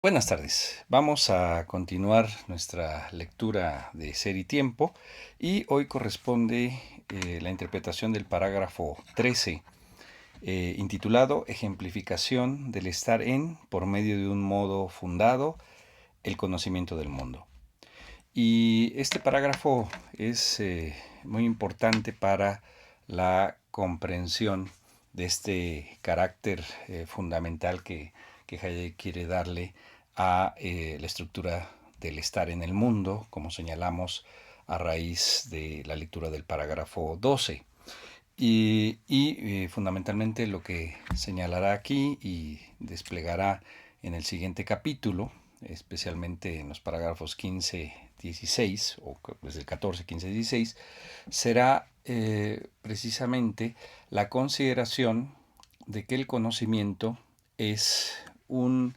Buenas tardes. Vamos a continuar nuestra lectura de Ser y Tiempo y hoy corresponde la interpretación del parágrafo 13, intitulado Ejemplificación del estar en, por medio de un modo fundado, el conocimiento del mundo. Y este parágrafo es muy importante para la comprensión de este carácter fundamental que Hayek quiere darle a la estructura del estar en el mundo, como señalamos a raíz de la lectura del parágrafo 12. Fundamentalmente lo que señalará aquí y desplegará en el siguiente capítulo, especialmente en los parágrafos 15, 16, o desde el 14, 15, 16, será precisamente la consideración de que el conocimiento es un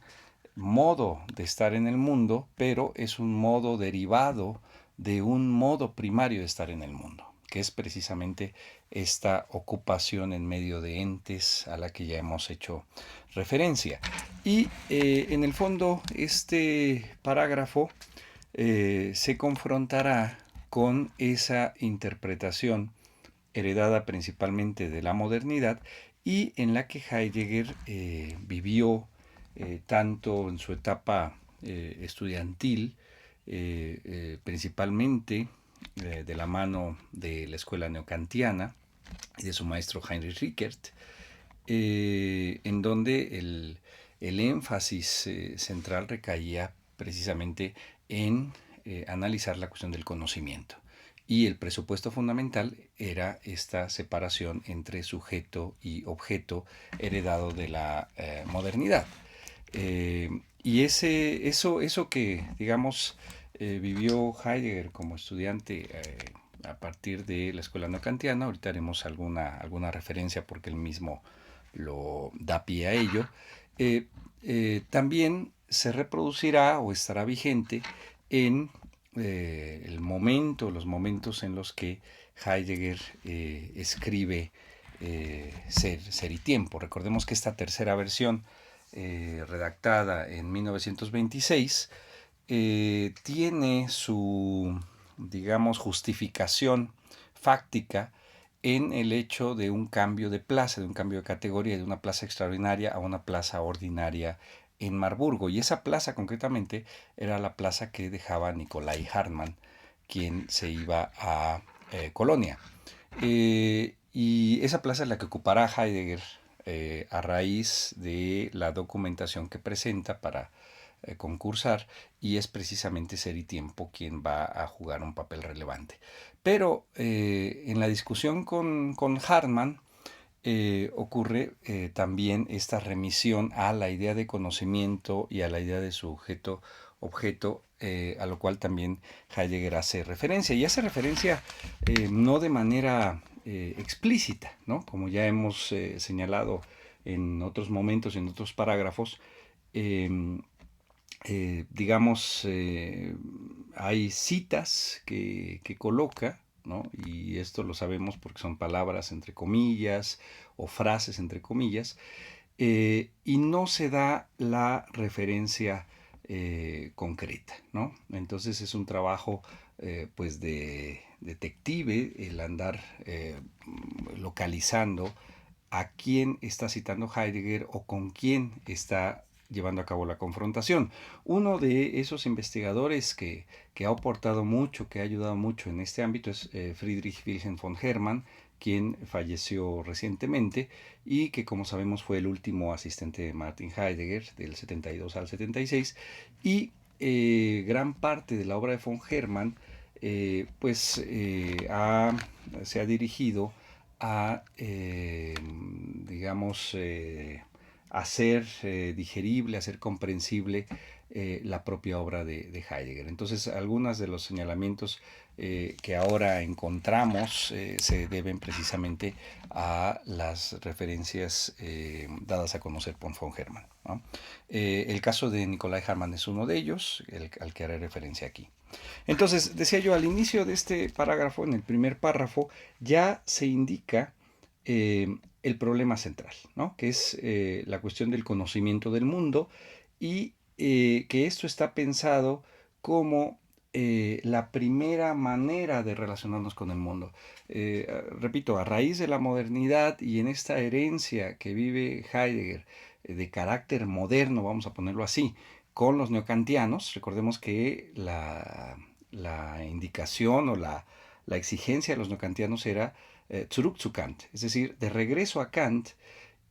modo de estar en el mundo, pero es un modo derivado de un modo primario de estar en el mundo, que es precisamente esta ocupación en medio de entes a la que ya hemos hecho referencia. Y en el fondo este parágrafo se confrontará con esa interpretación heredada principalmente de la modernidad y en la que Heidegger vivió tanto en su etapa estudiantil, principalmente de la mano de la escuela neocantiana y de su maestro Heinrich Rickert, en donde el énfasis central recaía precisamente en analizar la cuestión del conocimiento. Y el presupuesto fundamental era esta separación entre sujeto y objeto heredado de la modernidad. Eso que, digamos, vivió Heidegger como estudiante a partir de la escuela no kantiana, ahorita haremos alguna referencia porque él mismo lo da pie a ello, también se reproducirá o estará vigente en los momentos en los que Heidegger escribe Ser y Tiempo. Recordemos que esta tercera versión, redactada en 1926, tiene su, digamos, justificación fáctica en el hecho de un cambio de plaza, de un cambio de categoría, de una plaza extraordinaria a una plaza ordinaria en Marburgo. Y esa plaza concretamente era la plaza que dejaba Nicolai Hartmann, quien se iba a Colonia. Y esa plaza es la que ocupará Heidegger a raíz de la documentación que presenta para concursar, y es precisamente Ser y Tiempo quien va a jugar un papel relevante. Pero en la discusión con Hartmann ocurre también esta remisión a la idea de conocimiento y a la idea de sujeto objeto, a lo cual también Heidegger hace referencia. Y hace referencia no de manera explícita, ¿no? Como ya hemos señalado en otros momentos, en otros parágrafos, eh, digamos, hay citas que coloca, ¿no? Y esto lo sabemos porque son palabras entre comillas o frases entre comillas, y no se da la referencia concreta, ¿no? Entonces es un trabajo pues de detective el andar localizando a quién está citando Heidegger o con quién está llevando a cabo la confrontación. Uno de esos investigadores que ha aportado mucho, que ha ayudado mucho en este ámbito es Friedrich Wilhelm von Hermann, quien falleció recientemente y que, como sabemos, fue el último asistente de Martin Heidegger del 72 al 76, y gran parte de la obra de von Hermann se ha dirigido a, digamos, hacer digerible, hacer comprensible la propia obra de Heidegger. Entonces, algunos de los señalamientos que ahora encontramos se deben precisamente a las referencias dadas a conocer por von Hermann, ¿no? El caso de Nicolai Hartmann es uno de ellos, al que haré referencia aquí. Entonces, decía yo, al inicio de este parágrafo, en el primer párrafo, ya se indica el problema central, ¿no? Que es la cuestión del conocimiento del mundo y que esto está pensado como la primera manera de relacionarnos con el mundo. Repito, a raíz de la modernidad y en esta herencia que vive Heidegger de carácter moderno, vamos a ponerlo así, con los neocantianos, recordemos que la indicación o la exigencia de los neocantianos era zurück zu Kant, es decir, de regreso a Kant,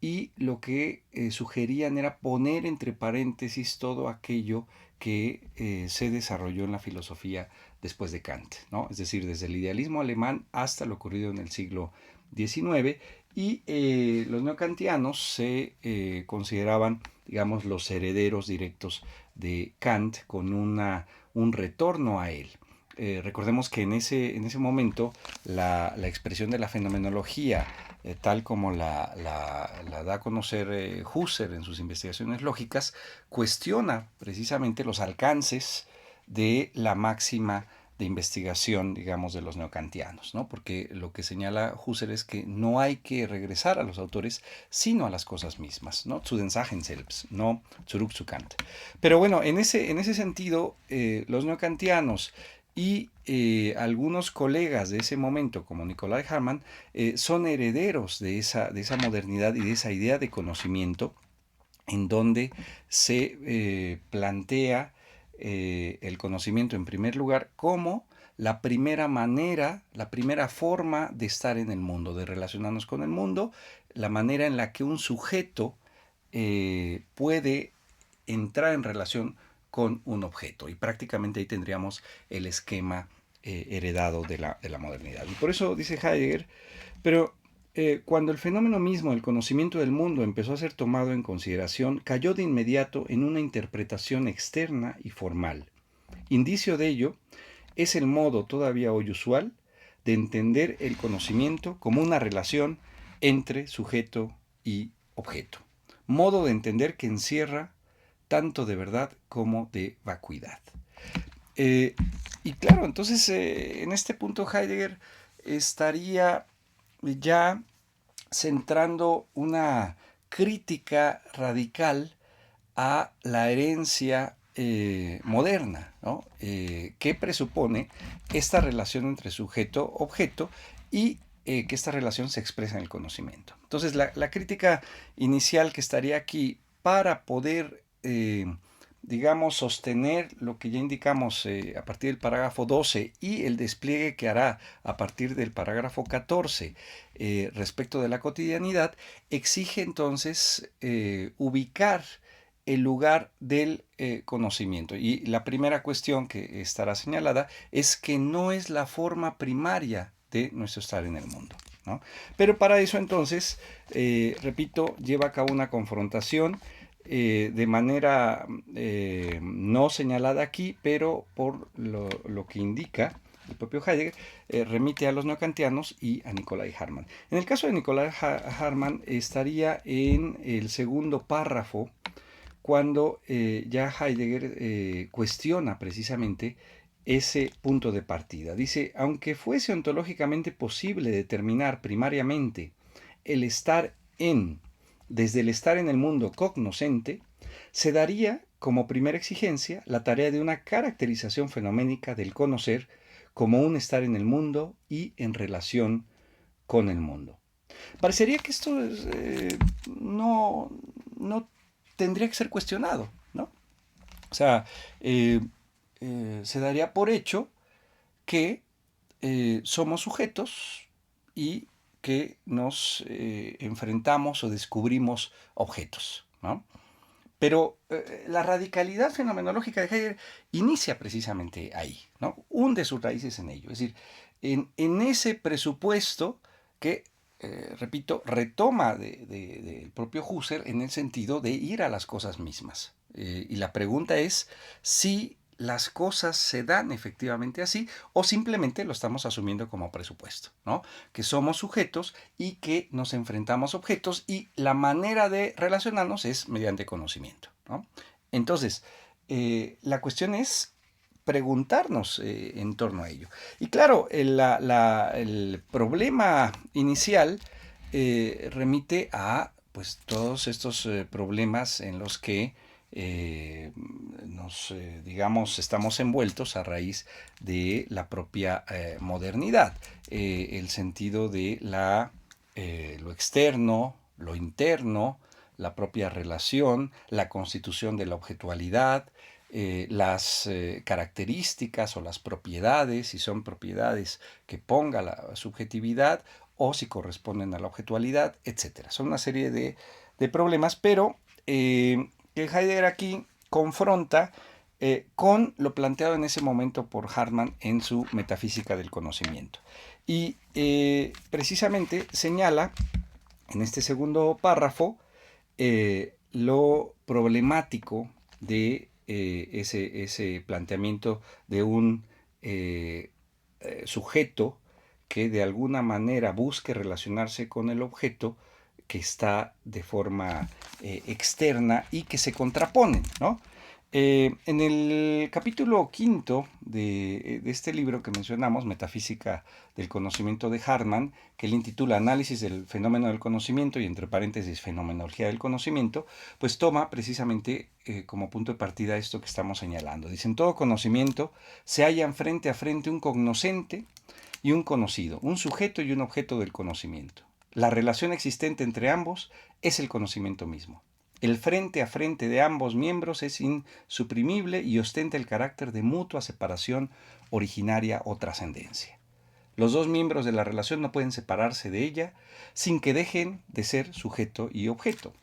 y lo que sugerían era poner entre paréntesis todo aquello que se desarrolló en la filosofía después de Kant, ¿no? Es decir, desde el idealismo alemán hasta lo ocurrido en el siglo XIX, y los neocantianos se consideraban, digamos, los herederos directos de Kant con un retorno a él. Recordemos que en ese momento la expresión de la fenomenología, tal como la da a conocer Husserl en sus investigaciones lógicas, cuestiona precisamente los alcances de la máxima de investigación, digamos, de los neocantianos, ¿no? Porque lo que señala Husserl es que no hay que regresar a los autores, sino a las cosas mismas, ¿no? Zu den Sachen selbst, no zurück zu Kant. Pero bueno, en ese sentido, los neocantianos y algunos colegas de ese momento, como Nicolai Hartmann, son herederos de esa modernidad y de esa idea de conocimiento, en donde se plantea el conocimiento en primer lugar como la primera manera, la primera forma de estar en el mundo, de relacionarnos con el mundo, la manera en la que un sujeto puede entrar en relación con un objeto. Y prácticamente ahí tendríamos el esquema heredado de la modernidad. Y por eso dice Heidegger, pero cuando el fenómeno mismo, el conocimiento del mundo, empezó a ser tomado en consideración, cayó de inmediato en una interpretación externa y formal. Indicio de ello es el modo todavía hoy usual de entender el conocimiento como una relación entre sujeto y objeto. Modo de entender que encierra tanto de verdad como de vacuidad. Y claro, entonces en este punto Heidegger estaría ya centrando una crítica radical a la herencia moderna, ¿no? Que presupone esta relación entre sujeto-objeto y que esta relación se expresa en el conocimiento. Entonces, la crítica inicial que estaría aquí para poder, digamos, sostener lo que ya indicamos a partir del parágrafo 12 y el despliegue que hará a partir del parágrafo 14 respecto de la cotidianidad, exige entonces ubicar el lugar del conocimiento. Y la primera cuestión que estará señalada es que no es la forma primaria de nuestro estar en el mundo, ¿no? Pero para eso entonces, repito, lleva a cabo una confrontación de manera no señalada aquí, pero por lo que indica el propio Heidegger, remite a los neocantianos y a Nicolai Hartmann. En el caso de Nicolai Hartmann estaría en el segundo párrafo, cuando ya Heidegger cuestiona precisamente ese punto de partida. Dice, aunque fuese ontológicamente posible determinar primariamente el estar en, desde el estar en el mundo cognoscente, se daría como primera exigencia la tarea de una caracterización fenoménica del conocer como un estar en el mundo y en relación con el mundo. Parecería que esto no tendría que ser cuestionado, ¿no? O sea, se daría por hecho que somos sujetos y que nos enfrentamos o descubrimos objetos, ¿no? Pero la radicalidad fenomenológica de Heidegger inicia precisamente ahí, ¿no? Hunde sus raíces en ello. Es decir, en ese presupuesto que, repito, retoma del propio Husserl en el sentido de ir a las cosas mismas. Y la pregunta es si las cosas se dan efectivamente así o simplemente lo estamos asumiendo como presupuesto, ¿no? Que somos sujetos y que nos enfrentamos a objetos y la manera de relacionarnos es mediante conocimiento, ¿no? Entonces, la cuestión es preguntarnos en torno a ello. Y claro, el problema inicial remite a pues todos estos problemas en los que digamos, estamos envueltos a raíz de la propia modernidad, el sentido de lo externo, lo interno, la propia relación, la constitución de la objetualidad, las características o las propiedades, si son propiedades que ponga la subjetividad o si corresponden a la objetualidad, etc. Son una serie de problemas, pero que Heidegger aquí confronta con lo planteado en ese momento por Hartmann en su Metafísica del Conocimiento. Y precisamente señala en este segundo párrafo lo problemático de ese planteamiento de un sujeto que de alguna manera busque relacionarse con el objeto que está de forma externa y que se contraponen, ¿no? En el capítulo quinto de este libro que mencionamos, Metafísica del Conocimiento de Hartmann, que él intitula Análisis del fenómeno del conocimiento y entre paréntesis Fenomenología del conocimiento, pues toma precisamente como punto de partida esto que estamos señalando. Dice, en todo conocimiento se hallan frente a frente un cognoscente y un conocido, un sujeto y un objeto del conocimiento. La relación existente entre ambos es el conocimiento mismo. El frente a frente de ambos miembros es insuprimible y ostenta el carácter de mutua separación originaria o trascendencia. Los dos miembros de la relación no pueden separarse de ella sin que dejen de ser sujeto y objeto.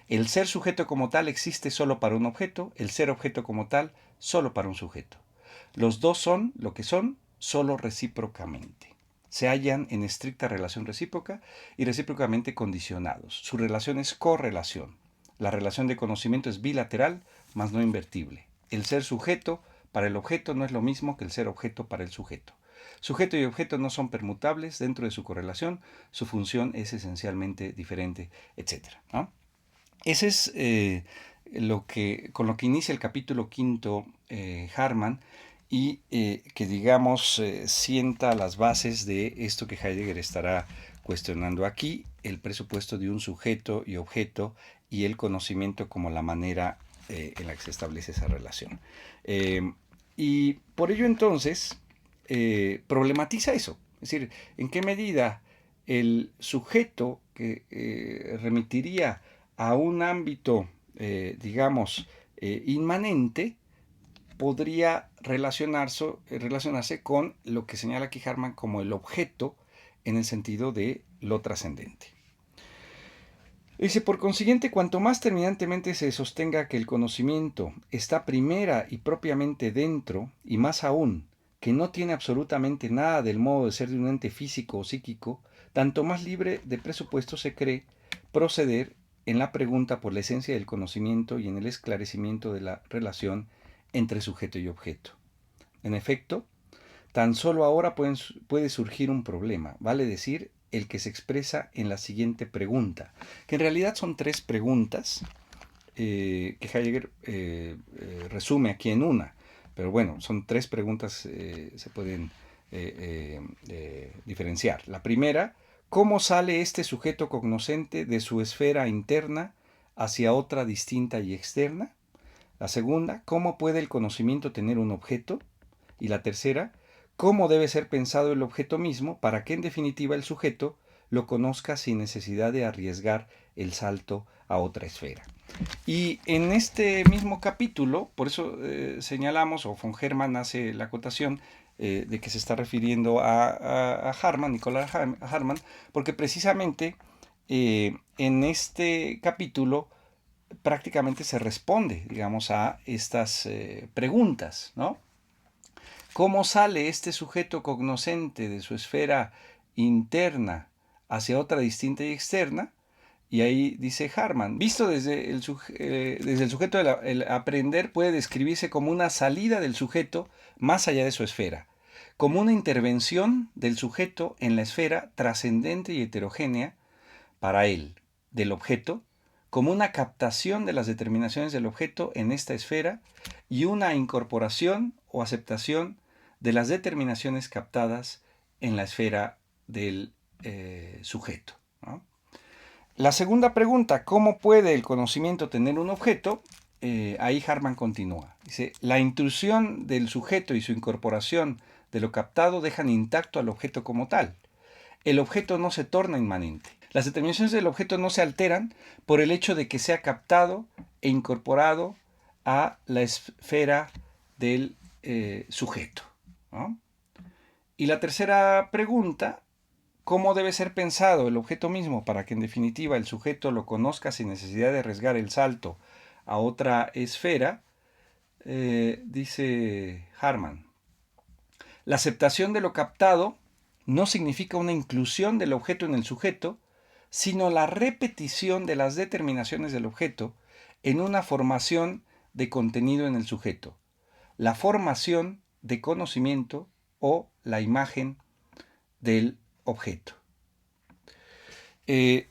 El ser sujeto como tal existe solo para un objeto, el ser objeto como tal solo para un sujeto. Los dos son lo que son solo recíprocamente. Se hallan en estricta relación recíproca y recíprocamente condicionados. Su relación es correlación. La relación de conocimiento es bilateral, mas no invertible. El ser sujeto para el objeto no es lo mismo que el ser objeto para el sujeto. Sujeto y objeto no son permutables dentro de su correlación, su función es esencialmente diferente, etc. ¿no? Ese es con lo que inicia el capítulo quinto Hartmann y que digamos sienta las bases de esto que Heidegger estará cuestionando aquí, el presupuesto de un sujeto y objeto y el conocimiento como la manera en la que se establece esa relación. Y por ello entonces problematiza eso, es decir, en qué medida el sujeto que remitiría a un ámbito, digamos, inmanente, podría relacionarse con lo que señala aquí Hartmann como el objeto en el sentido de lo trascendente. Dice, por consiguiente, cuanto más terminantemente se sostenga que el conocimiento está primera y propiamente dentro, y más aún, que no tiene absolutamente nada del modo de ser de un ente físico o psíquico, tanto más libre de presupuesto se cree proceder en la pregunta por la esencia del conocimiento y en el esclarecimiento de la relación entre sujeto y objeto. En efecto, tan solo ahora puede surgir un problema, vale decir, el que se expresa en la siguiente pregunta, que en realidad son tres preguntas que Heidegger resume aquí en una, pero bueno, son tres preguntas, se pueden diferenciar. La primera, ¿cómo sale este sujeto cognoscente de su esfera interna hacia otra distinta y externa? La segunda, ¿cómo puede el conocimiento tener un objeto? Y la tercera, ¿cómo debe ser pensado el objeto mismo para que en definitiva el sujeto lo conozca sin necesidad de arriesgar el salto a otra esfera? Y en este mismo capítulo, por eso señalamos, o von Hermann hace la acotación de que se está refiriendo a Hartmann, Nicolás Hartmann, porque precisamente en este capítulo prácticamente se responde, digamos, a estas preguntas, ¿no? ¿Cómo sale este sujeto cognoscente de su esfera interna hacia otra distinta y externa? Y ahí dice Hartmann, visto desde el sujeto, el aprender puede describirse como una salida del sujeto más allá de su esfera, como una intervención del sujeto en la esfera trascendente y heterogénea para él, del objeto, como una captación de las determinaciones del objeto en esta esfera y una incorporación o aceptación de las determinaciones captadas en la esfera del sujeto, ¿no? La segunda pregunta, ¿cómo puede el conocimiento tener un objeto? ahí Harman continúa. Dice, la intrusión del sujeto y su incorporación de lo captado dejan intacto al objeto como tal. El objeto no se torna inmanente. Las determinaciones del objeto no se alteran por el hecho de que sea captado e incorporado a la esfera del sujeto, ¿no? Y la tercera pregunta, ¿cómo debe ser pensado el objeto mismo para que en definitiva el sujeto lo conozca sin necesidad de arriesgar el salto a otra esfera? Dice Harman, la aceptación de lo captado no significa una inclusión del objeto en el sujeto, sino la repetición de las determinaciones del objeto en una formación de contenido en el sujeto, la formación de conocimiento o la imagen del objeto. Y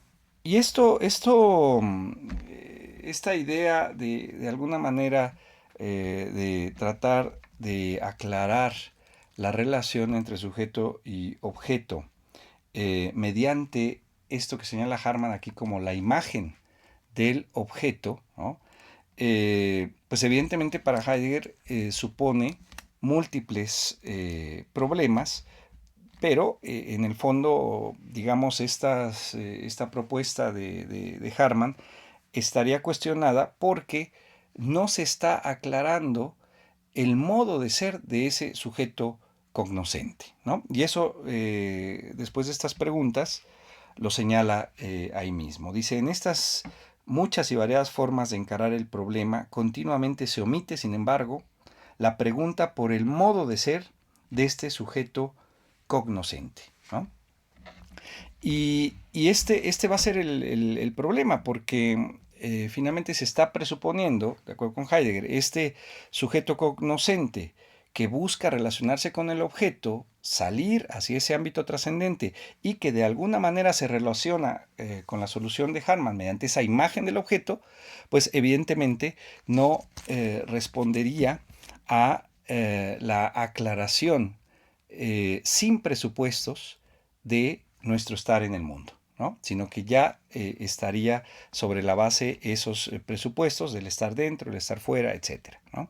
esta idea de alguna manera de tratar de aclarar la relación entre sujeto y objeto mediante esto que señala Harman aquí como la imagen del objeto, ¿no? Pues evidentemente para Heidegger supone múltiples problemas, pero en el fondo, digamos, esta propuesta de Harman estaría cuestionada porque no se está aclarando el modo de ser de ese sujeto cognoscente, ¿no? Y eso, después de estas preguntas, lo señala ahí mismo. Dice, en estas muchas y variadas formas de encarar el problema, continuamente se omite, sin embargo, la pregunta por el modo de ser de este sujeto cognoscente, ¿no? Y este va a ser el problema, porque finalmente se está presuponiendo, de acuerdo con Heidegger, este sujeto cognoscente que busca relacionarse con el objeto, salir hacia ese ámbito trascendente y que de alguna manera se relaciona con la solución de Harman mediante esa imagen del objeto, pues evidentemente no respondería a la aclaración sin presupuestos de nuestro estar en el mundo, ¿no? Sino que ya estaría sobre la base esos presupuestos del estar dentro, el estar fuera, etc., ¿no?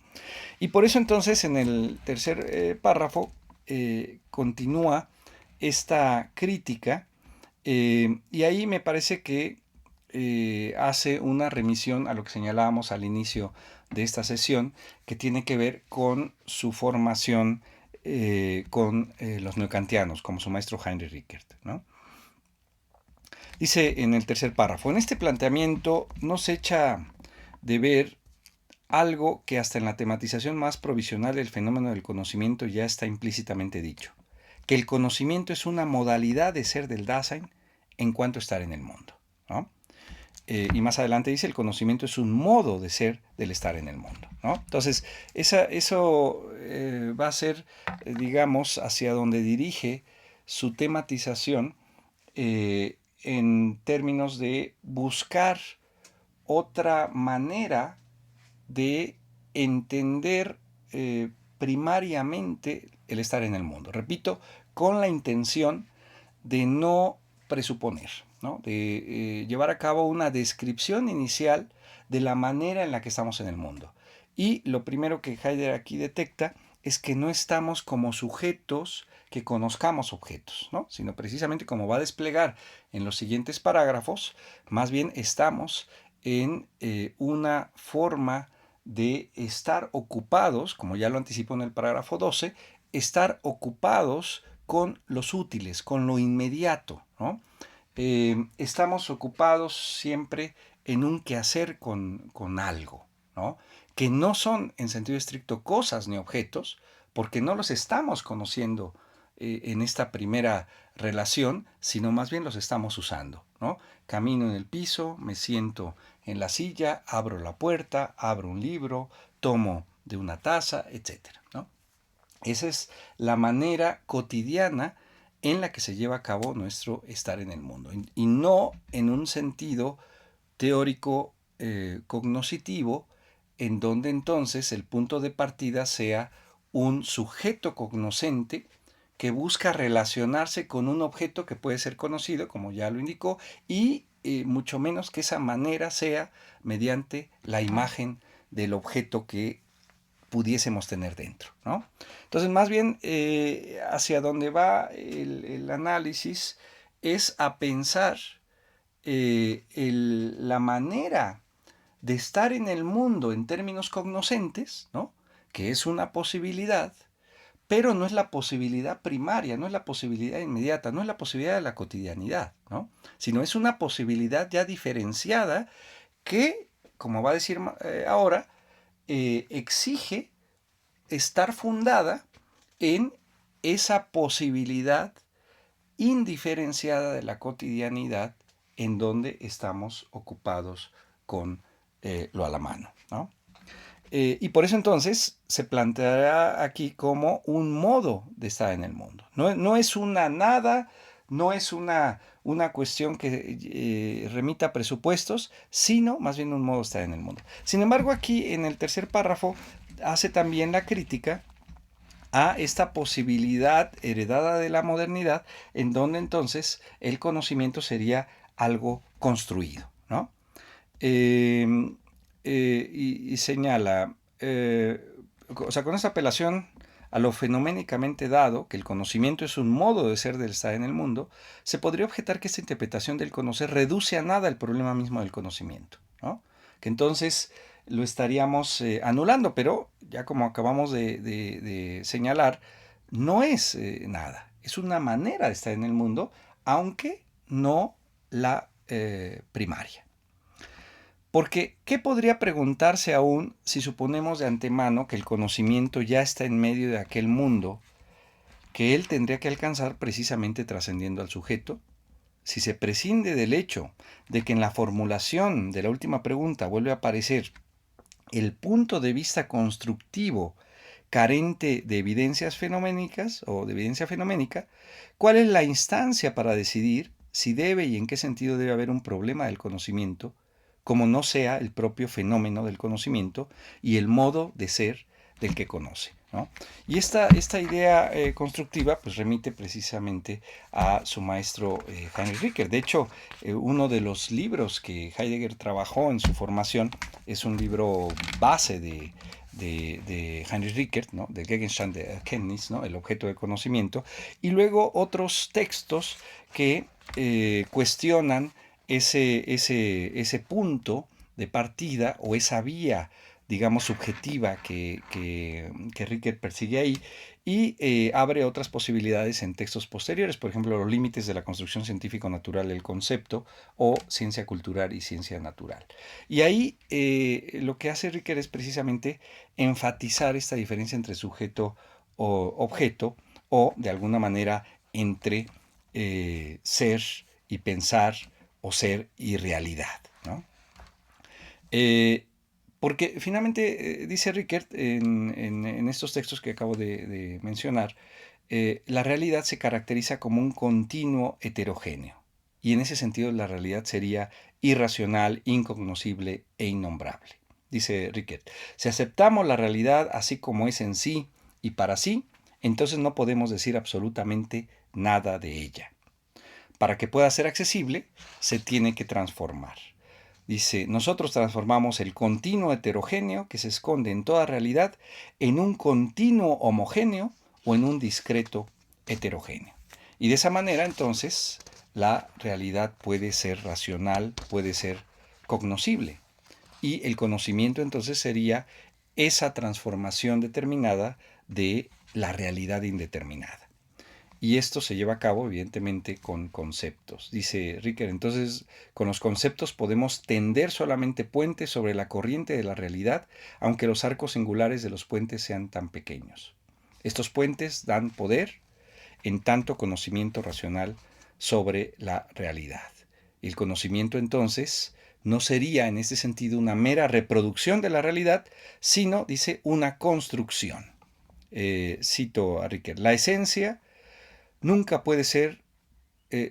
Y por eso entonces en el tercer párrafo continúa esta crítica y ahí me parece que hace una remisión a lo que señalábamos al inicio de esta sesión, que tiene que ver con su formación con los neocantianos, como su maestro Heinrich Rickert, ¿no? Dice en el tercer párrafo, en este planteamiento no se echa de ver algo que hasta en la tematización más provisional del fenómeno del conocimiento ya está implícitamente dicho, que el conocimiento es una modalidad de ser del Dasein en cuanto a estar en el mundo, ¿no? Y más adelante dice, el conocimiento es un modo de ser del estar en el mundo, ¿no? Entonces, eso va a ser, digamos, hacia donde dirige su tematización en términos de buscar otra manera de entender primariamente el estar en el mundo. Repito, con la intención de no presuponer, ¿no? De llevar a cabo una descripción inicial de la manera en la que estamos en el mundo. Y lo primero que Heidegger aquí detecta es que no estamos como sujetos que conozcamos objetos, ¿no? Sino precisamente como va a desplegar en los siguientes parágrafos, más bien estamos en una forma de estar ocupados, como ya lo anticipo en el parágrafo 12, estar ocupados con los útiles, con lo inmediato, ¿no? Estamos ocupados siempre en un quehacer con algo, ¿no? Que no son en sentido estricto cosas ni objetos, porque no los estamos conociendo en esta primera relación, sino más bien los estamos usando, ¿no? Camino en el piso, me siento en la silla, abro la puerta, abro un libro, tomo de una taza, etcétera, ¿no? Esa es la manera cotidiana en la que se lleva a cabo nuestro estar en el mundo y no en un sentido teórico cognoscitivo en donde entonces el punto de partida sea un sujeto cognoscente que busca relacionarse con un objeto que puede ser conocido, como ya lo indicó, y mucho menos que esa manera sea mediante la imagen del objeto que pudiésemos tener dentro, ¿no? Entonces, más bien, hacia donde va el análisis es a pensar la manera de estar en el mundo en términos cognoscentes, ¿no? Que es una posibilidad, pero no es la posibilidad primaria, no es la posibilidad inmediata, no es la posibilidad de la cotidianidad, ¿no? Sino es una posibilidad ya diferenciada que, como va a decir ahora, exige estar fundada en esa posibilidad indiferenciada de la cotidianidad en donde estamos ocupados con lo a la mano, ¿no? Y por eso entonces se planteará aquí como un modo de estar en el mundo. No es una nada, no es una cuestión que remita a presupuestos, sino más bien un modo de estar en el mundo. Sin embargo, aquí en el tercer párrafo hace también la crítica a esta posibilidad heredada de la modernidad, en donde entonces el conocimiento sería algo construido, ¿no? Y señala, o sea, con esta apelación a lo fenoménicamente dado, que el conocimiento es un modo de ser del estar en el mundo, se podría objetar que esta interpretación del conocer reduce a nada el problema mismo del conocimiento, ¿no? Que entonces lo estaríamos anulando, pero ya como acabamos de señalar, no es nada, es una manera de estar en el mundo, aunque no la primaria. Porque, ¿qué podría preguntarse aún si suponemos de antemano que el conocimiento ya está en medio de aquel mundo que él tendría que alcanzar precisamente trascendiendo al sujeto? Si se prescinde del hecho de que en la formulación de la última pregunta vuelve a aparecer el punto de vista constructivo carente de evidencias fenoménicas o de evidencia fenoménica, ¿cuál es la instancia para decidir si debe y en qué sentido debe haber un problema del conocimiento, como no sea el propio fenómeno del conocimiento y el modo de ser del que conoce, ¿no? Y esta idea constructiva pues remite precisamente a su maestro Heinrich Ricker. De hecho, uno de los libros que Heidegger trabajó en su formación es un libro base de Heinrich Ricker, ¿no? De Gegenstand der Erkenntnis, ¿no? El objeto de conocimiento, y luego otros textos que cuestionan ese punto de partida o esa vía, digamos, subjetiva que Ricker persigue ahí y abre otras posibilidades en textos posteriores, por ejemplo, los límites de la construcción científico-natural del concepto o ciencia cultural y ciencia natural. Y ahí lo que hace Ricker es precisamente enfatizar esta diferencia entre sujeto o objeto o, de alguna manera, entre ser y pensar o ser y realidad, ¿no? Porque finalmente, dice Rickert en estos textos que acabo de mencionar, la realidad se caracteriza como un continuo heterogéneo. Y en ese sentido la realidad sería irracional, incognoscible e innombrable. Dice Rickert, si aceptamos la realidad así como es en sí y para sí, entonces no podemos decir absolutamente nada de ella. Para que pueda ser accesible, se tiene que transformar. Dice, nosotros transformamos el continuo heterogéneo que se esconde en toda realidad en un continuo homogéneo o en un discreto heterogéneo. Y de esa manera, entonces, la realidad puede ser racional, puede ser cognoscible. Y el conocimiento, entonces, sería esa transformación determinada de la realidad indeterminada. Y esto se lleva a cabo, evidentemente, con conceptos. Dice Ricker, entonces, con los conceptos podemos tender solamente puentes sobre la corriente de la realidad, aunque los arcos singulares de los puentes sean tan pequeños. Estos puentes dan poder, en tanto conocimiento racional, sobre la realidad. El conocimiento, entonces, no sería en este sentido una mera reproducción de la realidad, sino, dice, una construcción. Cito a Ricker, la esencia nunca puede ser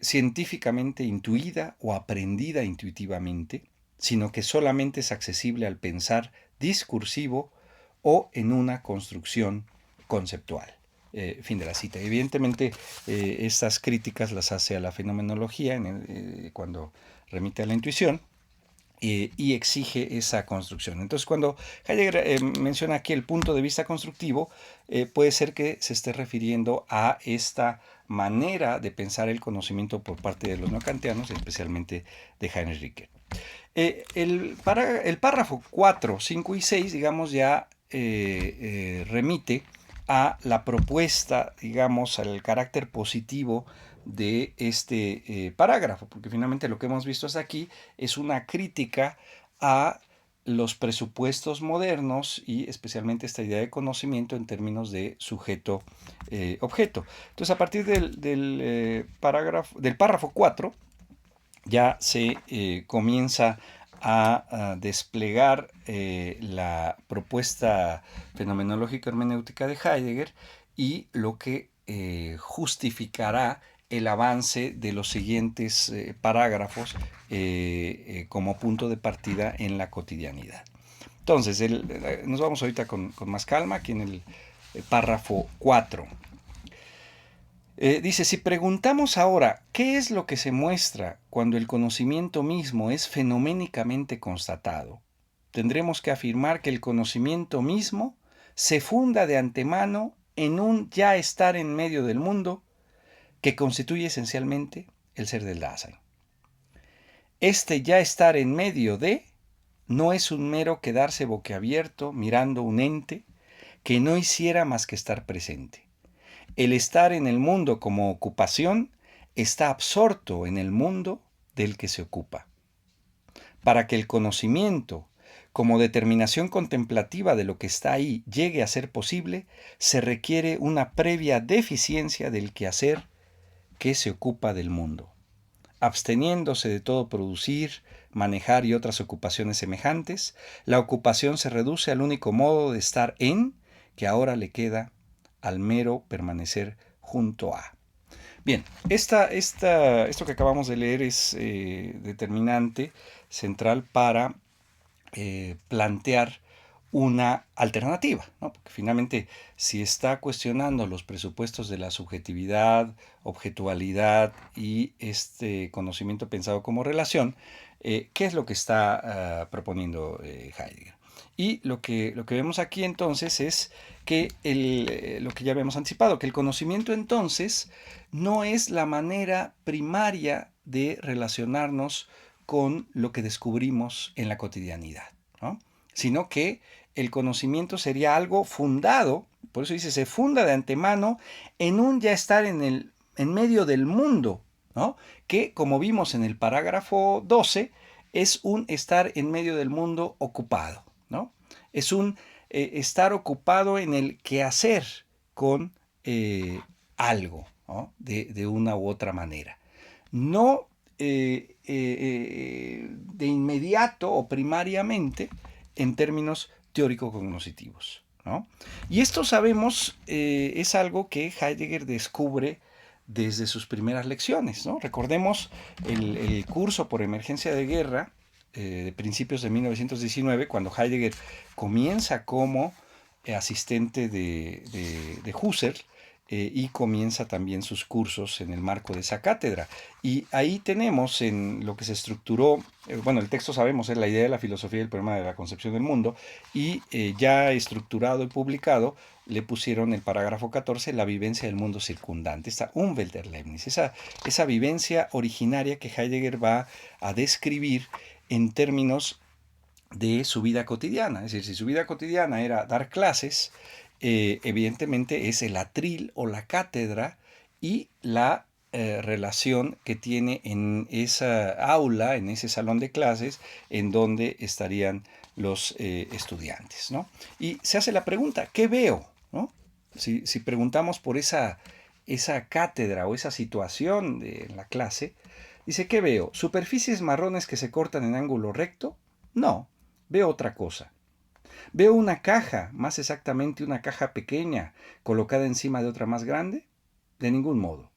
científicamente intuida o aprendida intuitivamente, sino que solamente es accesible al pensar discursivo o en una construcción conceptual. Fin de la cita. Evidentemente, estas críticas las hace a la fenomenología cuando remite a la intuición, y exige esa construcción. Entonces, cuando Heidegger menciona aquí el punto de vista constructivo, puede ser que se esté refiriendo a esta manera de pensar el conocimiento por parte de los no kantianos, especialmente de Heinrich Richter. El párrafo 4, 5 y 6, digamos, ya remite a la propuesta, digamos, al carácter positivo de este parágrafo, porque finalmente lo que hemos visto hasta aquí es una crítica a los presupuestos modernos y especialmente esta idea de conocimiento en términos de sujeto-objeto. Entonces, a partir del párrafo 4, ya se comienza a desplegar la propuesta fenomenológica hermenéutica de Heidegger y lo que justificará el avance de los siguientes parágrafos como punto de partida en la cotidianidad. Entonces, nos vamos ahorita con más calma aquí en el párrafo 4. Dice, si preguntamos ahora qué es lo que se muestra cuando el conocimiento mismo es fenoménicamente constatado, tendremos que afirmar que el conocimiento mismo se funda de antemano en un ya estar en medio del mundo que constituye esencialmente el ser del Dasein. Este ya estar en medio de no es un mero quedarse boquiabierto mirando un ente que no hiciera más que estar presente. El estar en el mundo como ocupación está absorto en el mundo del que se ocupa. Para que el conocimiento, como determinación contemplativa de lo que está ahí, llegue a ser posible, se requiere una previa deficiencia del quehacer que se ocupa del mundo. Absteniéndose de todo producir, manejar y otras ocupaciones semejantes, la ocupación se reduce al único modo de estar en, que ahora le queda al mero permanecer junto a. Bien, esto que acabamos de leer es determinante, central para plantear una alternativa, ¿no? Porque finalmente, si está cuestionando los presupuestos de la subjetividad, objetualidad y este conocimiento pensado como relación, ¿qué es lo que está proponiendo Heidegger? Y lo que vemos aquí entonces es que lo que ya habíamos anticipado, que el conocimiento entonces no es la manera primaria de relacionarnos con lo que descubrimos en la cotidianidad, ¿no? Sino que el conocimiento sería algo fundado, por eso dice, se funda de antemano en un ya estar en medio del mundo, ¿no? Que como vimos en el parágrafo 12, es un estar en medio del mundo ocupado, ¿no? Es un estar ocupado en el quehacer con algo, ¿no? De una u otra manera. No de inmediato o primariamente en términos teórico-cognoscitivos, ¿no? Y esto sabemos es algo que Heidegger descubre desde sus primeras lecciones, ¿no? Recordemos el curso por emergencia de guerra de principios de 1919, cuando Heidegger comienza como asistente de Husserl, y comienza también sus cursos en el marco de esa cátedra. Y ahí tenemos en lo que se estructuró, bueno, el texto sabemos es la idea de la filosofía y el problema de la concepción del mundo, y ya estructurado y publicado, le pusieron el parágrafo 14, la vivencia del mundo circundante, esta Umwelterlebnis, esa vivencia originaria que Heidegger va a describir en términos de su vida cotidiana. Es decir, si su vida cotidiana era dar clases, evidentemente es el atril o la cátedra y la relación que tiene en esa aula, en ese salón de clases, en donde estarían los estudiantes, ¿no? Y se hace la pregunta, ¿qué veo? ¿No? Si preguntamos por esa cátedra o esa situación en la clase, dice, ¿qué veo? ¿Superficies marrones que se cortan en ángulo recto? No, veo otra cosa. ¿Veo una caja, más exactamente una caja pequeña, colocada encima de otra más grande? De ningún modo.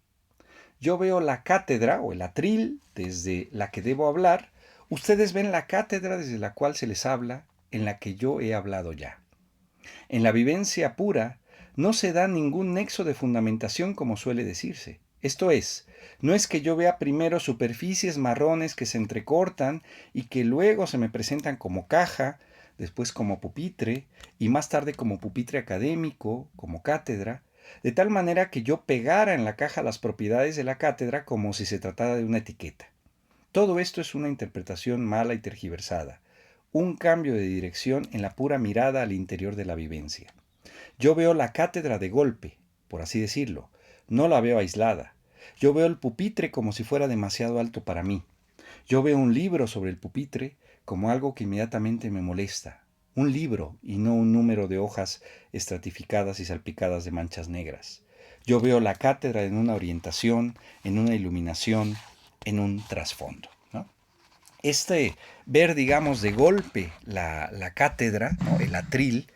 Yo veo la cátedra o el atril desde la que debo hablar. Ustedes ven la cátedra desde la cual se les habla, en la que yo he hablado ya. En la vivencia pura no se da ningún nexo de fundamentación como suele decirse. Esto es, no es que yo vea primero superficies marrones que se entrecortan y que luego se me presentan como caja, después como pupitre y más tarde como pupitre académico, como cátedra, de tal manera que yo pegara en la caja las propiedades de la cátedra como si se tratara de una etiqueta. Todo esto es una interpretación mala y tergiversada, un cambio de dirección en la pura mirada al interior de la vivencia. Yo veo la cátedra de golpe, por así decirlo, no la veo aislada. Yo veo el pupitre como si fuera demasiado alto para mí. Yo veo un libro sobre el pupitre como algo que inmediatamente me molesta. Un libro y no un número de hojas estratificadas y salpicadas de manchas negras. Yo veo la cátedra en una orientación, en una iluminación, en un trasfondo, ¿no? Ver, digamos, de golpe la cátedra, ¿no? El atril,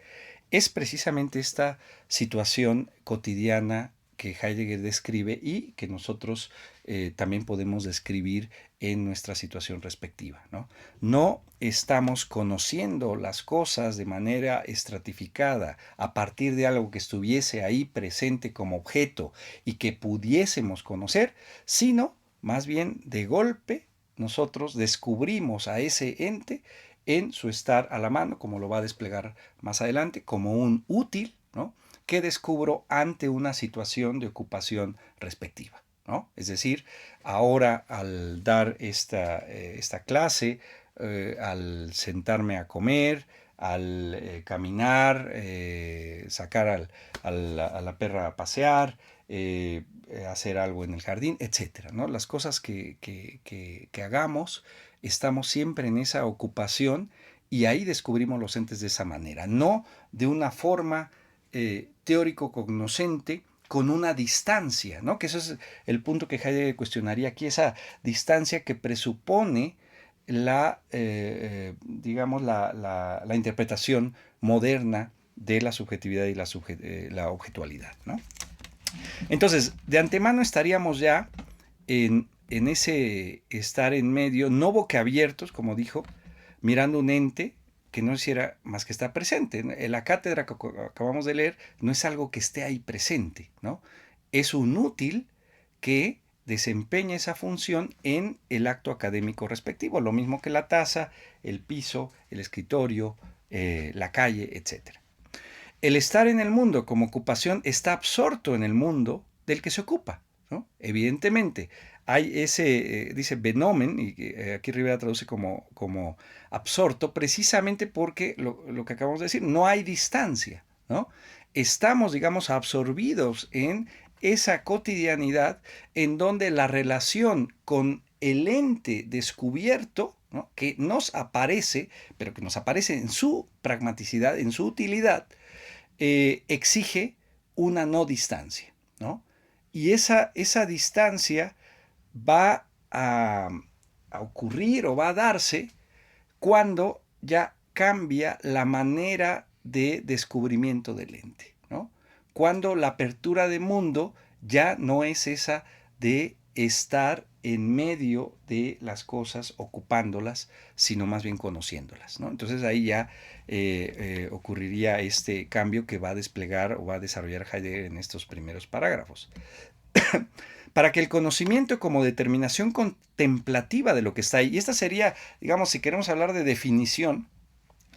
es precisamente esta situación cotidiana que Heidegger describe y que nosotros también podemos describir en nuestra situación respectiva. No estamos conociendo las cosas de manera estratificada a partir de algo que estuviese ahí presente como objeto y que pudiésemos conocer, sino más bien de golpe nosotros descubrimos a ese ente en su estar a la mano, como lo va a desplegar más adelante, como un útil, ¿no? Que descubro ante una situación de ocupación respectiva, ¿no? Es decir, ahora al dar esta clase, al sentarme a comer, al caminar, sacar a la perra a pasear, hacer algo en el jardín, etcétera, ¿no? Las cosas que hagamos, estamos siempre en esa ocupación y ahí descubrimos los entes de esa manera, no de una forma teórico-cognoscente con una distancia, ¿no? Que eso es el punto que Heidegger cuestionaría aquí, esa distancia que presupone digamos, la interpretación moderna de la subjetividad y la objetualidad, ¿no? Entonces, de antemano estaríamos ya en ese estar en medio, no boquiabiertos, como dijo, mirando un ente que no hiciera más que estar presente. En la cátedra que acabamos de leer no es algo que esté ahí presente, ¿no? Es un útil que desempeña esa función en el acto académico respectivo, lo mismo que la taza, el piso, el escritorio, la calle, etc. El estar en el mundo como ocupación está absorto en el mundo del que se ocupa, ¿no? Evidentemente, hay ese, dice Benomen, y aquí Rivera traduce como absorto, precisamente porque lo que acabamos de decir, no hay distancia, ¿no? Estamos, digamos, absorbidos en esa cotidianidad en donde la relación con el ente descubierto, ¿no? Que nos aparece, pero que nos aparece en su pragmaticidad, en su utilidad, exige una no distancia, ¿no? Y esa distancia va a ocurrir o va a darse cuando ya cambia la manera de descubrimiento del ente, ¿no? Cuando la apertura de mundo ya no es esa de estar en medio de las cosas, ocupándolas, sino más bien conociéndolas, ¿no? Entonces ahí ya ocurriría este cambio que va a desplegar o va a desarrollar Heidegger en estos primeros parágrafos. Para que el conocimiento como determinación contemplativa de lo que está ahí, y esta sería, digamos, si queremos hablar de definición,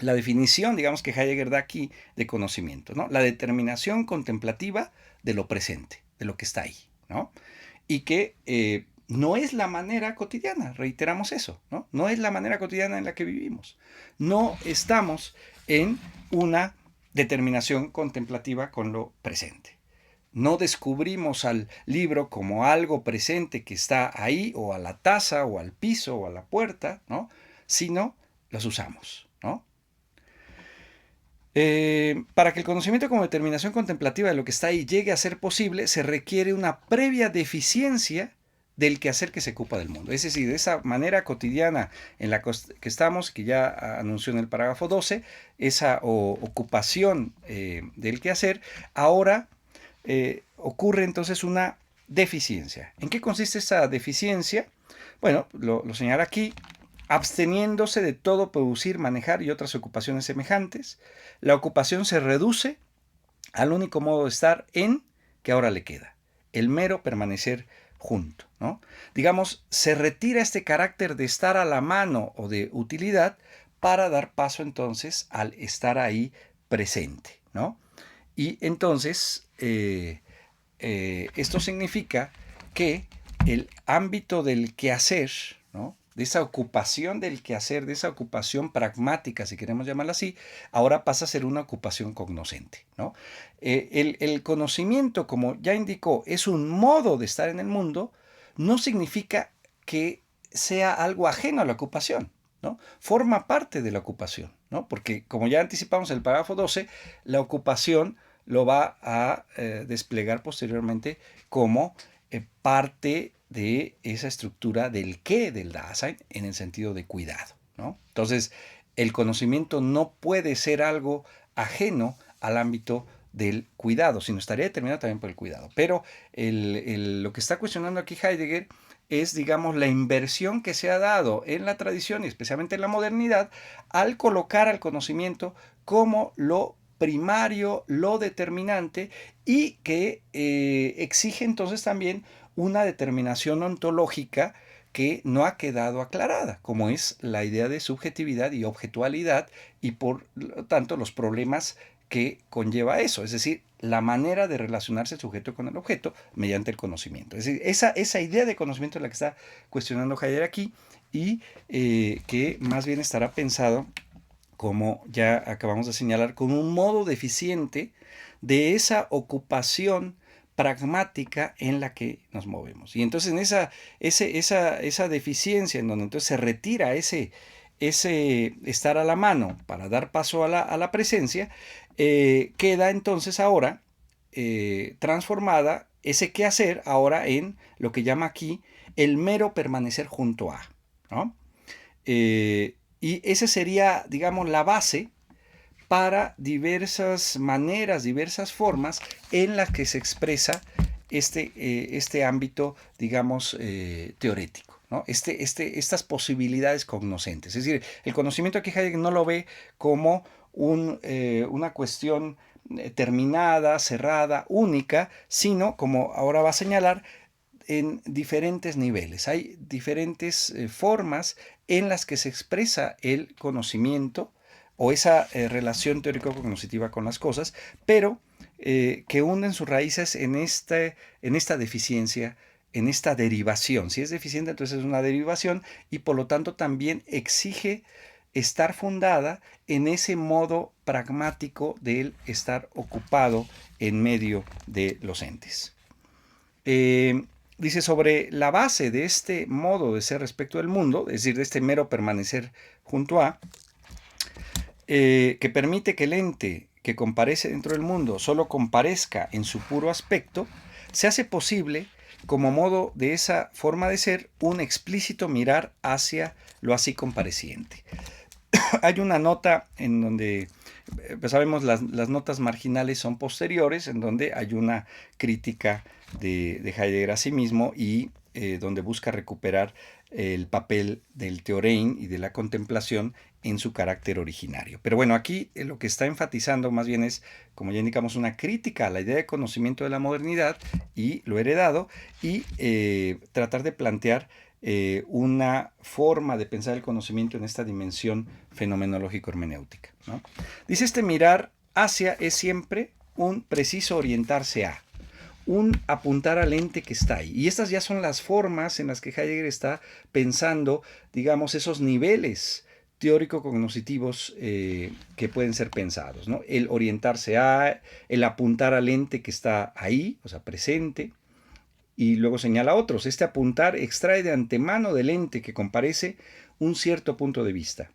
la definición, digamos, que Heidegger da aquí de conocimiento, ¿no? La determinación contemplativa de lo presente, de lo que está ahí, ¿no? Y que no es la manera cotidiana, reiteramos eso, ¿no? No es la manera cotidiana en la que vivimos. No estamos en una determinación contemplativa con lo presente. No descubrimos al libro como algo presente que está ahí, o a la taza, o al piso, o a la puerta, ¿no? Sino los usamos, ¿no? Para que el conocimiento como determinación contemplativa de lo que está ahí llegue a ser posible, se requiere una previa deficiencia del quehacer que se ocupa del mundo. Es decir, de esa manera cotidiana en la que estamos, que ya anunció en el parágrafo 12, esa ocupación del quehacer, ahora ocurre entonces una deficiencia. ¿En qué consiste esa deficiencia? Bueno, lo señala aquí. Absteniéndose de todo producir, manejar y otras ocupaciones semejantes, la ocupación se reduce al único modo de estar en que ahora le queda, el mero permanecer junto, ¿no? Digamos, se retira este carácter de estar a la mano o de utilidad para dar paso entonces al estar ahí presente, ¿no? Y entonces, esto significa que el ámbito del quehacer, ¿no? De esa ocupación del quehacer, de esa ocupación pragmática, si queremos llamarla así, ahora pasa a ser una ocupación cognoscente, ¿no? El conocimiento, como ya indicó, es un modo de estar en el mundo, no significa que sea algo ajeno a la ocupación, ¿no? Forma parte de la ocupación, ¿no? Porque como ya anticipamos en el parágrafo 12, la ocupación lo va a desplegar posteriormente como parte de esa estructura del qué del Dasein en el sentido de cuidado, ¿no? Entonces, el conocimiento no puede ser algo ajeno al ámbito del cuidado, sino estaría determinado también por el cuidado. Pero lo que está cuestionando aquí Heidegger es, digamos, la inversión que se ha dado en la tradición y especialmente en la modernidad al colocar al conocimiento como lo primario, lo determinante y que exige entonces también una determinación ontológica que no ha quedado aclarada, como es la idea de subjetividad y objetualidad y por lo tanto los problemas que conlleva eso, es decir, la manera de relacionarse el sujeto con el objeto mediante el conocimiento. Es decir, esa idea de conocimiento es la que está cuestionando Heidegger aquí y que más bien estará pensado, como ya acabamos de señalar, con un modo deficiente de esa ocupación pragmática en la que nos movemos. Y entonces en esa deficiencia en donde entonces se retira ese estar a la mano para dar paso a la presencia, queda entonces ahora transformada ese quehacer ahora en lo que llama aquí el mero permanecer junto a, ¿no? Y esa sería, digamos, la base para diversas maneras, diversas formas en las que se expresa este ámbito, digamos, teorético, ¿no? Estas posibilidades cognoscentes. Es decir, el conocimiento aquí Heidegger no lo ve como una cuestión terminada, cerrada, única, sino, como ahora va a señalar, en diferentes niveles. Hay diferentes formas en las que se expresa el conocimiento o esa relación teórico-cognoscitiva con las cosas, pero que hunden sus raíces en esta deficiencia, en esta derivación. Si es deficiente, entonces es una derivación y por lo tanto también exige estar fundada en ese modo pragmático del estar ocupado en medio de los entes. Dice, sobre la base de este modo de ser respecto del mundo, es decir, de este mero permanecer junto a, que permite que el ente que comparece dentro del mundo solo comparezca en su puro aspecto, se hace posible, como modo de esa forma de ser, un explícito mirar hacia lo así compareciente. Hay una nota en donde, pues sabemos, las notas marginales son posteriores, en donde hay una crítica de Heidegger a sí mismo y donde busca recuperar el papel del Theorein y de la contemplación en su carácter originario. Pero bueno, aquí lo que está enfatizando más bien es, como ya indicamos, una crítica a la idea de conocimiento de la modernidad y lo heredado y tratar de plantear una forma de pensar el conocimiento en esta dimensión fenomenológico-hermenéutica, ¿no? Dice, este mirar hacia es siempre un preciso orientarse a, un apuntar al ente que está ahí. Y estas ya son las formas en las que Heidegger está pensando, digamos, esos niveles teórico-cognoscitivos que pueden ser pensados, ¿no? El orientarse a, el apuntar al ente que está ahí, o sea, presente, y luego señala otros. Este apuntar extrae de antemano del ente que comparece un cierto punto de vista.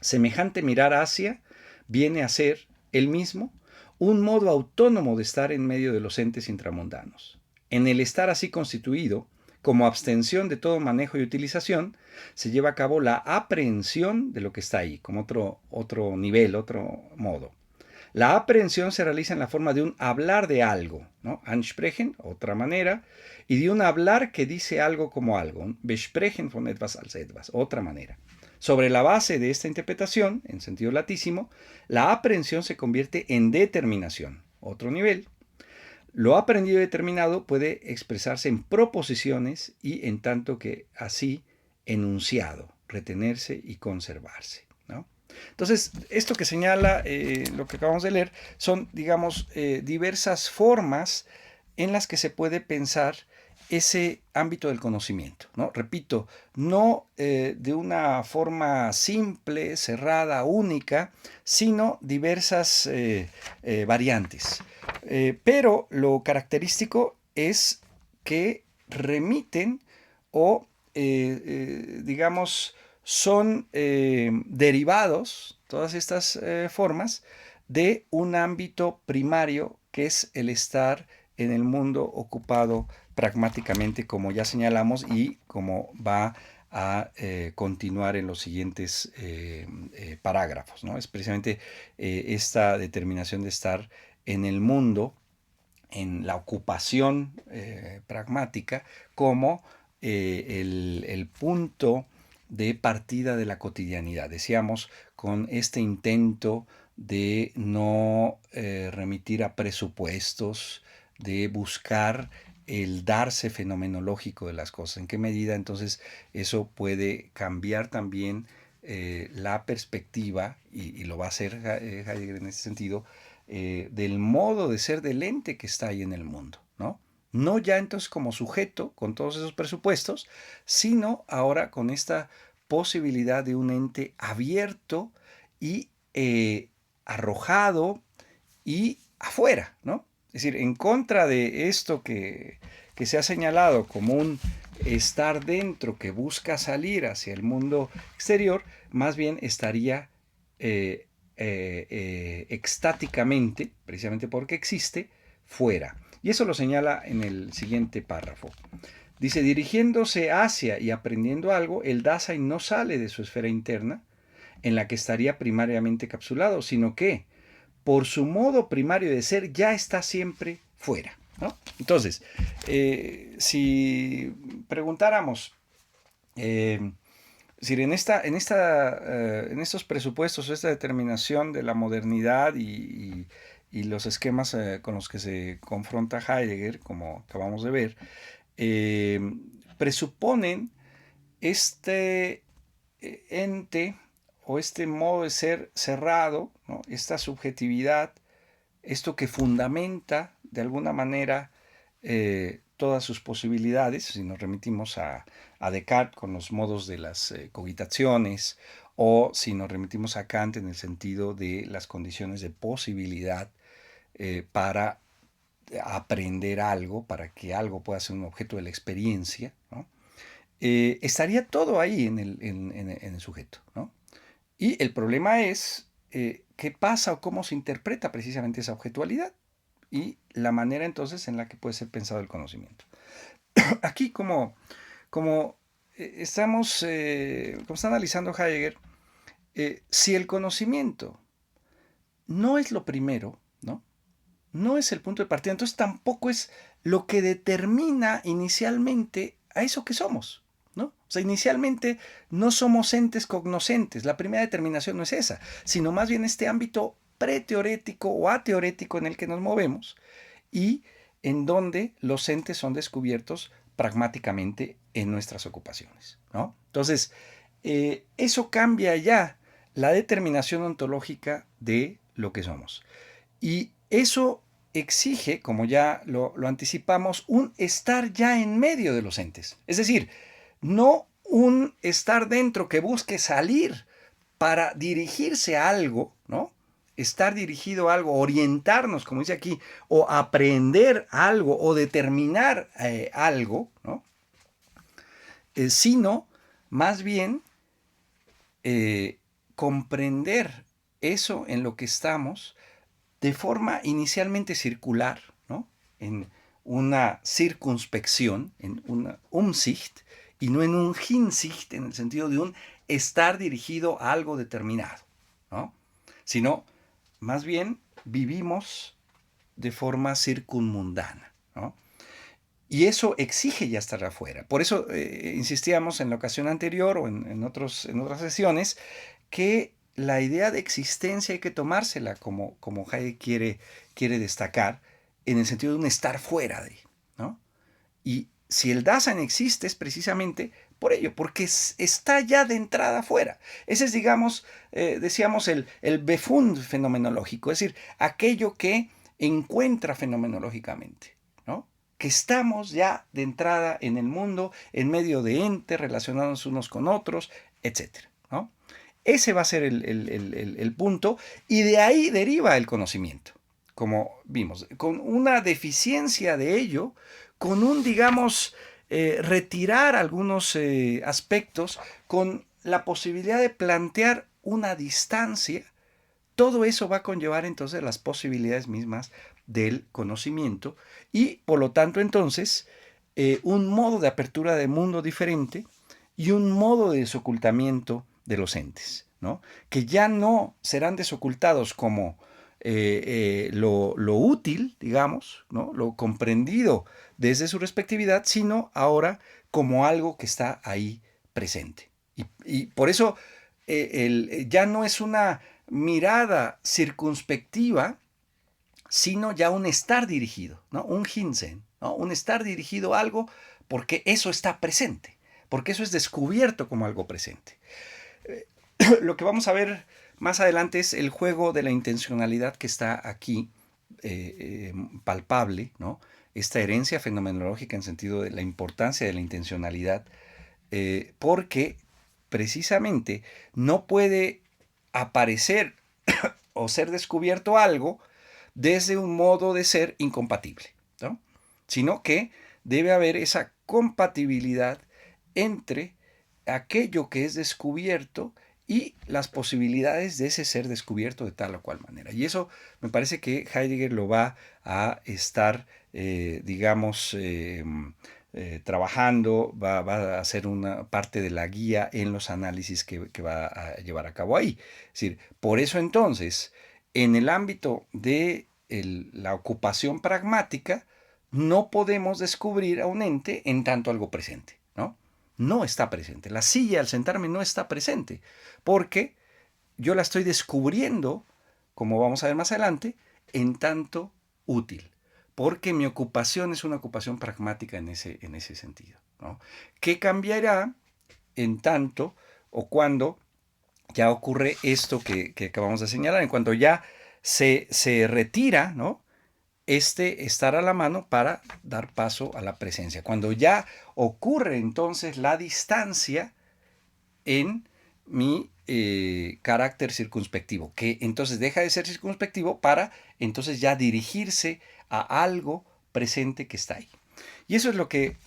Semejante mirar hacia viene a ser el mismo un modo autónomo de estar en medio de los entes intramundanos. En el estar así constituido, como abstención de todo manejo y utilización, se lleva a cabo la aprehensión de lo que está ahí, como otro nivel, otro modo. La aprehensión se realiza en la forma de un hablar de algo, ¿no? Ansprechen, otra manera, y de un hablar que dice algo como algo, besprechen von etwas als etwas, otra manera. Sobre la base de esta interpretación, en sentido latísimo, la aprehensión se convierte en determinación, otro nivel. Lo aprendido y determinado puede expresarse en proposiciones y en tanto que así enunciado, retenerse y conservarse, ¿no? Entonces, esto que señala lo que acabamos de leer son, digamos, diversas formas en las que se puede pensar ese ámbito del conocimiento, ¿no? Repito, no de una forma simple, cerrada, única, sino diversas variantes. Pero lo característico es que remiten o, digamos, son derivados, todas estas formas, de un ámbito primario que es el estar en el mundo ocupado pragmáticamente, como ya señalamos, y como va a continuar en los siguientes parágrafos, ¿no? Es precisamente esta determinación de estar en el mundo, en la ocupación pragmática, como el punto de partida de la cotidianidad. Decíamos, con este intento de no remitir a presupuestos, de buscar el darse fenomenológico de las cosas. ¿En qué medida entonces eso puede cambiar también la perspectiva, y lo va a hacer Heidegger en ese sentido, del modo de ser del ente que está ahí en el mundo, ¿no? No ya entonces como sujeto con todos esos presupuestos, sino ahora con esta posibilidad de un ente abierto y arrojado y afuera, ¿no? Es decir, en contra de esto que se ha señalado como un estar dentro que busca salir hacia el mundo exterior, más bien estaría extáticamente, precisamente porque existe, fuera. Y eso lo señala en el siguiente párrafo. Dice, dirigiéndose hacia y aprendiendo algo, el Dasein no sale de su esfera interna, en la que estaría primariamente capsulado, sino que, por su modo primario de ser, ya está siempre fuera, ¿no? Entonces, si preguntáramos, es decir, en estos presupuestos, esta determinación de la modernidad y los esquemas con los que se confronta Heidegger, como acabamos de ver, eh, presuponen este ente o este modo de ser cerrado, ¿no? Esta subjetividad, esto que fundamenta de alguna manera todas sus posibilidades, si nos remitimos a Descartes con los modos de las cogitaciones, o si nos remitimos a Kant en el sentido de las condiciones de posibilidad para aprender algo, para que algo pueda ser un objeto de la experiencia, ¿no? Estaría todo ahí en el sujeto, ¿no? Y el problema es qué pasa o cómo se interpreta precisamente esa objetualidad y la manera entonces en la que puede ser pensado el conocimiento. Aquí como como está analizando Heidegger, si el conocimiento no es lo primero, ¿no? No es el punto de partida, entonces tampoco es lo que determina inicialmente a eso que somos, ¿no? O sea, inicialmente no somos entes cognoscentes, la primera determinación no es esa, sino más bien este ámbito preteorético o ateorético en el que nos movemos y en donde los entes son descubiertos pragmáticamente en nuestras ocupaciones, ¿no? Entonces, eso cambia ya la determinación ontológica de lo que somos. Y eso exige, como ya lo anticipamos, un estar ya en medio de los entes. Es decir, no un estar dentro que busque salir para dirigirse a algo, ¿no? Estar dirigido a algo, orientarnos, como dice aquí, o aprender algo, o determinar algo, ¿no? Sino más bien comprender eso en lo que estamos de forma inicialmente circular, ¿no? En una circunspección, en una Umsicht, y no en un Hinsicht, en el sentido de un estar dirigido a algo determinado, ¿no? Sino, más bien, vivimos de forma circunmundana, ¿no? Y eso exige ya estar afuera. Por eso insistíamos en la ocasión anterior o en otras sesiones que la idea de existencia hay que tomársela como Heidegger quiere destacar en el sentido de un estar fuera de, ¿no? Y si el Dasein existe es precisamente por ello, porque está ya de entrada fuera. Ese es, digamos, decíamos, el Befund fenomenológico, es decir, aquello que encuentra fenomenológicamente, ¿no? Que estamos ya de entrada en el mundo, en medio de entes, relacionados unos con otros, etcétera, ¿no? Ese va a ser el punto, y de ahí deriva el conocimiento, como vimos, con una deficiencia de ello, con un, digamos, retirar algunos aspectos, con la posibilidad de plantear una distancia. Todo eso va a conllevar entonces las posibilidades mismas del conocimiento y por lo tanto entonces un modo de apertura de mundo diferente y un modo de desocultamiento de los entes, ¿no? Que ya no serán desocultados como lo útil, digamos, ¿no? Lo comprendido desde su respectividad, sino ahora como algo que está ahí presente. Y por eso ya no es una mirada circunspectiva, sino ya un estar dirigido, ¿no? Un Hinsen, ¿no? Un estar dirigido a algo porque eso está presente, porque eso es descubierto como algo presente. Lo que vamos a ver más adelante es el juego de la intencionalidad que está aquí palpable, ¿no? Esta herencia fenomenológica en sentido de la importancia de la intencionalidad, porque precisamente no puede aparecer o ser descubierto algo desde un modo de ser incompatible, ¿no? Sino que debe haber esa compatibilidad entre aquello que es descubierto y las posibilidades de ese ser descubierto de tal o cual manera. Y eso me parece que Heidegger lo va a estar, digamos, trabajando, va a ser una parte de la guía en los análisis que va a llevar a cabo ahí. Es decir, por eso entonces, en el ámbito de la ocupación pragmática, no podemos descubrir a un ente en tanto algo presente, ¿no? No está presente. La silla al sentarme no está presente, porque yo la estoy descubriendo, como vamos a ver más adelante, en tanto útil, porque mi ocupación es una ocupación pragmática en ese sentido, ¿no? ¿Qué cambiará en tanto o cuando ya ocurre esto que acabamos de señalar, en cuanto ya se retira, ¿no? Estar a la mano para dar paso a la presencia. Cuando ya ocurre entonces la distancia en mi carácter circunspectivo, que entonces deja de ser circunspectivo para entonces ya dirigirse a algo presente que está ahí. Y eso es lo que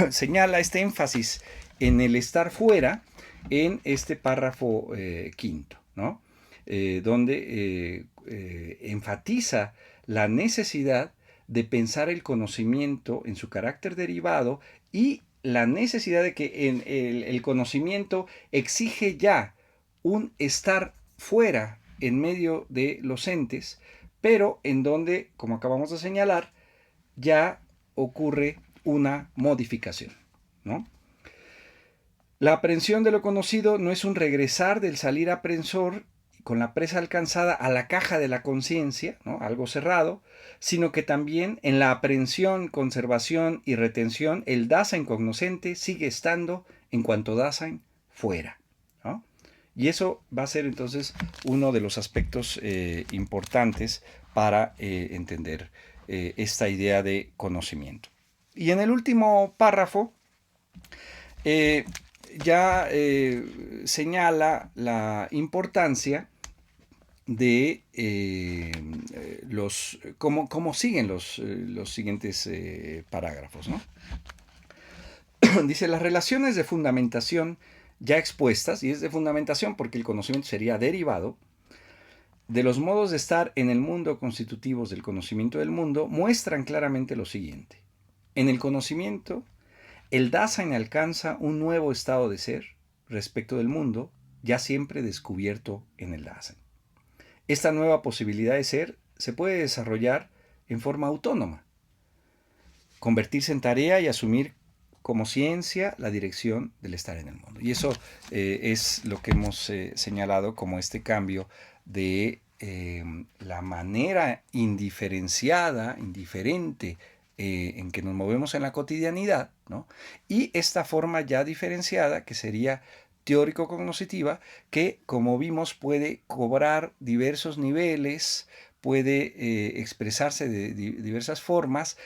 señala este énfasis en el estar fuera en este párrafo quinto, ¿no? Donde enfatiza la necesidad de pensar el conocimiento en su carácter derivado y la necesidad de que en el conocimiento exige ya un estar fuera en medio de los entes, pero en donde, como acabamos de señalar, ya ocurre una modificación, ¿no? La aprehensión de lo conocido no es un regresar del salir aprehensor con la presa alcanzada a la caja de la conciencia, ¿no? Algo cerrado, sino que también en la aprehensión, conservación y retención el Dasein cognoscente sigue estando en cuanto Dasein fuera, ¿no? Y eso va a ser entonces uno de los aspectos importantes para entender esta idea de conocimiento. Y en el último párrafo ya señala la importancia de cómo siguen los siguientes parágrafos, ¿no? Dice, las relaciones de fundamentación ya expuestas, y es de fundamentación porque el conocimiento sería derivado, de los modos de estar en el mundo constitutivos del conocimiento del mundo, muestran claramente lo siguiente. En el conocimiento, el Dasein alcanza un nuevo estado de ser respecto del mundo, ya siempre descubierto en el Dasein. Esta nueva posibilidad de ser se puede desarrollar en forma autónoma, convertirse en tarea y asumir como ciencia la dirección del estar en el mundo. Y eso es lo que hemos señalado como este cambio de la manera indiferente en que nos movemos en la cotidianidad, ¿no? Y esta forma ya diferenciada, que sería teórico-cognoscitiva, que como vimos puede cobrar diversos niveles, puede expresarse de diversas formas,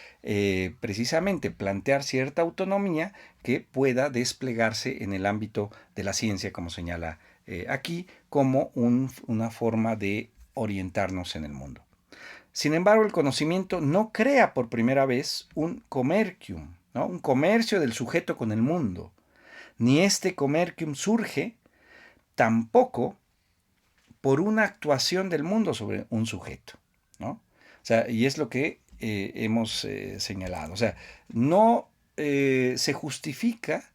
precisamente plantear cierta autonomía que pueda desplegarse en el ámbito de la ciencia, como señala aquí, como una forma de orientarnos en el mundo. Sin embargo, el conocimiento no crea por primera vez un comercium, ¿no? Un comercio del sujeto con el mundo. Ni este comercium surge tampoco por una actuación del mundo sobre un sujeto, ¿no? O sea, y es lo que hemos señalado. O sea, no se justifica,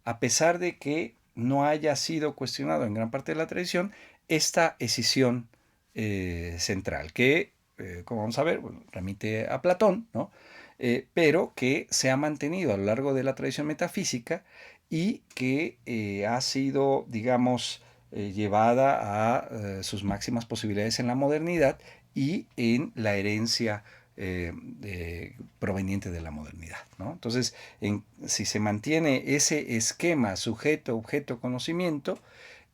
a pesar de que no haya sido cuestionado en gran parte de la tradición, esta escisión central, que, como vamos a ver, bueno, remite a Platón, ¿no? Pero que se ha mantenido a lo largo de la tradición metafísica y que ha sido, digamos, llevada a sus máximas posibilidades en la modernidad y en la herencia proveniente de la modernidad, ¿no? Entonces, si se mantiene ese esquema sujeto, objeto, conocimiento,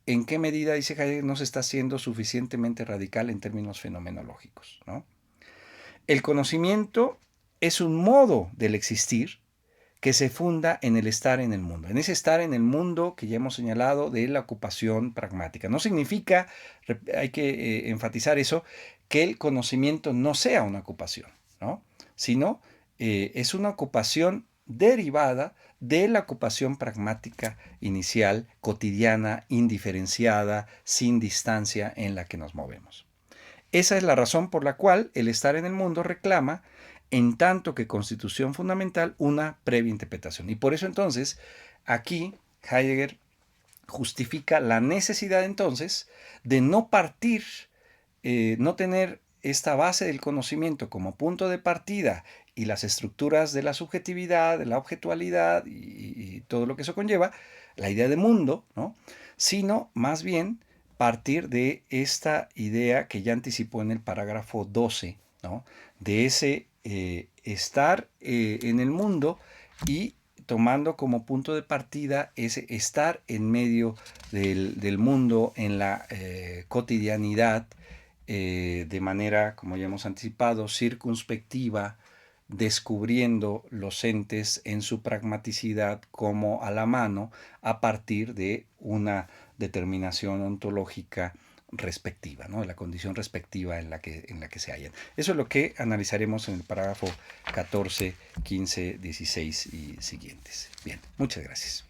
¿en qué medida, dice Heidegger, no se está siendo suficientemente radical en términos fenomenológicos, ¿no? El conocimiento es un modo del existir que se funda en el estar en el mundo, en ese estar en el mundo que ya hemos señalado de la ocupación pragmática. No significa, hay que enfatizar eso, que el conocimiento no sea una ocupación, ¿no? Sino es una ocupación derivada de la ocupación pragmática inicial, cotidiana, indiferenciada, sin distancia en la que nos movemos. Esa es la razón por la cual el estar en el mundo reclama, en tanto que constitución fundamental, una previa interpretación. Y por eso entonces, aquí Heidegger justifica la necesidad entonces de no partir, no tener esta base del conocimiento como punto de partida y las estructuras de la subjetividad, de la objetualidad y todo lo que eso conlleva, la idea de mundo, ¿no? Sino más bien partir de esta idea que ya anticipó en el parágrafo 12, ¿no? De ese estar en el mundo y tomando como punto de partida ese estar en medio del mundo, en la cotidianidad, de manera, como ya hemos anticipado, circunspectiva, descubriendo los entes en su pragmaticidad como a la mano a partir de una determinación ontológica respectiva, ¿no? De la condición respectiva en la que se hallan. Eso es lo que analizaremos en el parágrafo 14, 15, 16 y siguientes. Bien, muchas gracias.